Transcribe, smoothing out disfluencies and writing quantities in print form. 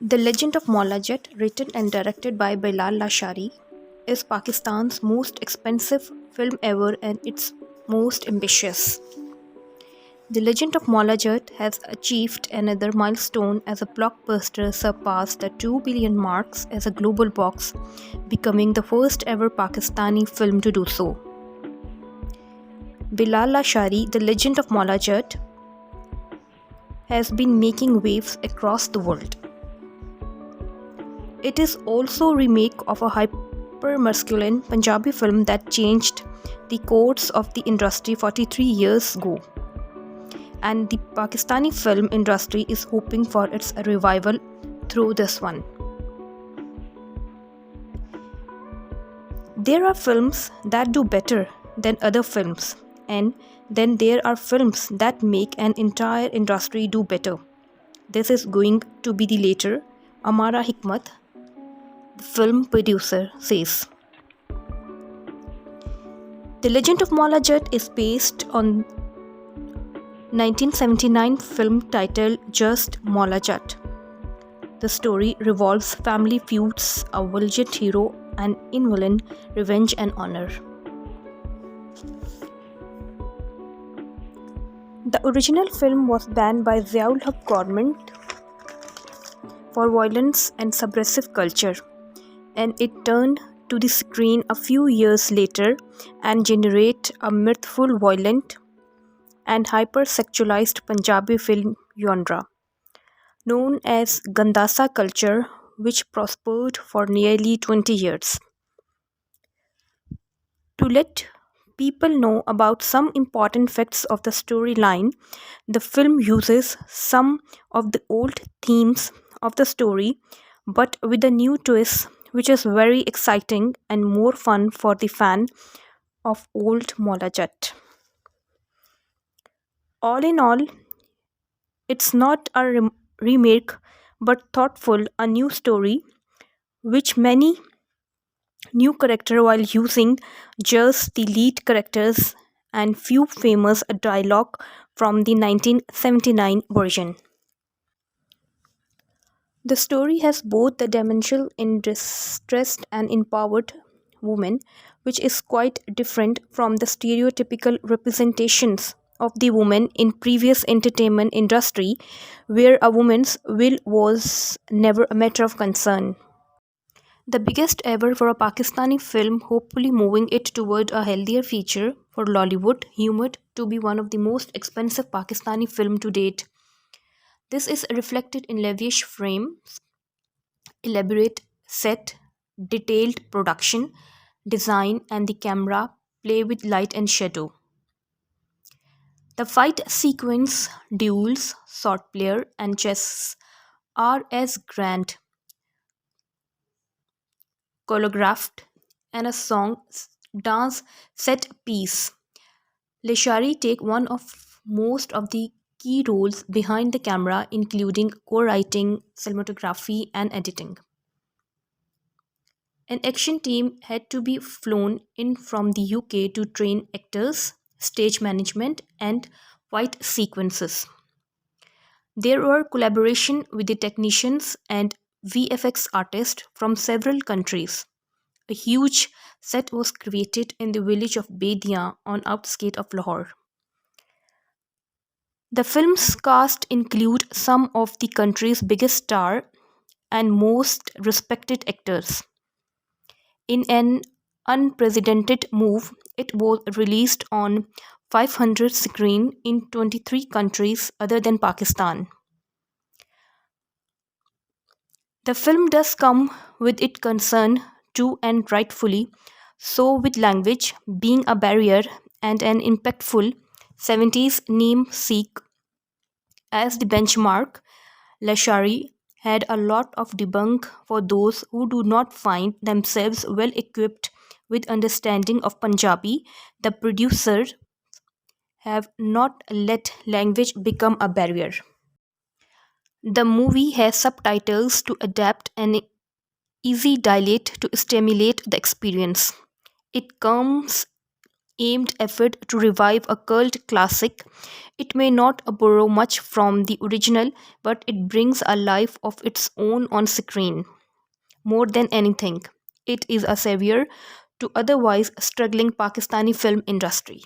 The Legend of Mula Jatt, written and directed by Bilal Lashari, is Pakistan's most expensive film ever and its most ambitious. The Legend of Mula Jatt has achieved another milestone as a blockbuster surpassed the 2 billion marks as a global box, becoming the first ever Pakistani film to do so. Bilal Lashari, The Legend of Mula Jatt, has been making waves across the world. It is also a remake of a hyper-masculine Punjabi film that changed the course of the industry 43 years ago. And the Pakistani film industry is hoping for its revival through this one. There are films that do better than other films, and then there are films that make an entire industry do better. This is going to be the later, Amara Hikmat, the film producer, says. The Legend of Mula Jatt is based on 1979 film titled Just Mula Jatt. The story revolves family feuds, a vigilant hero, and in-villain revenge and honor. The original film was banned by Ziaul Haq government for violence and subversive culture, and it turned to the screen a few years later and generated a mirthful, violent, and hyper-sexualized Punjabi film genre, known as Gandasa culture, which prospered for nearly 20 years. To let people know about some important facts of the storyline, the film uses some of the old themes of the story but with a new twist, which is very exciting and more fun for the fan of old Mola Jatt. All in all, it's not a remake but thoughtful, a new story which many new character while using just the lead characters and few famous dialogue from the 1979 version. The story has both the dimensional in distressed and empowered woman, which is quite different from the stereotypical representations of the woman in previous entertainment industry where a woman's will was never a matter of concern. The biggest ever for a Pakistani film, hopefully moving it toward a healthier future for Lollywood, humored to be one of the most expensive Pakistani film to date. This is reflected in lavish frames, elaborate set, detailed production, design, and the camera play with light and shadow. The fight sequence, duels, swordplay, and chess are as grand, choreographed, and a song dance set piece. Leshari take one of most of the key roles behind the camera, including co-writing, cinematography, and editing. An action team had to be flown in from the UK to train actors, stage management, and fight sequences. There were collaboration with the technicians and VFX artists from several countries. A huge set was created in the village of Bedia on outskirts of Lahore. The film's cast include some of the country's biggest star and most respected actors. In an unprecedented move, it was released on 500 screens in 23 countries other than Pakistan. The film does come with its concern too, and rightfully so, with language being a barrier and an impactful 70s namesake as the benchmark. Lashari had a lot of debunk for those who do not find themselves well equipped with understanding of Punjabi. The producer have not let language become a barrier. The movie has subtitles to adapt and easy dilate to stimulate the experience. It comes aimed effort to revive a cult classic. It may not borrow much from the original, but it brings a life of its own on screen. More than anything, it is a savior to otherwise struggling Pakistani film industry.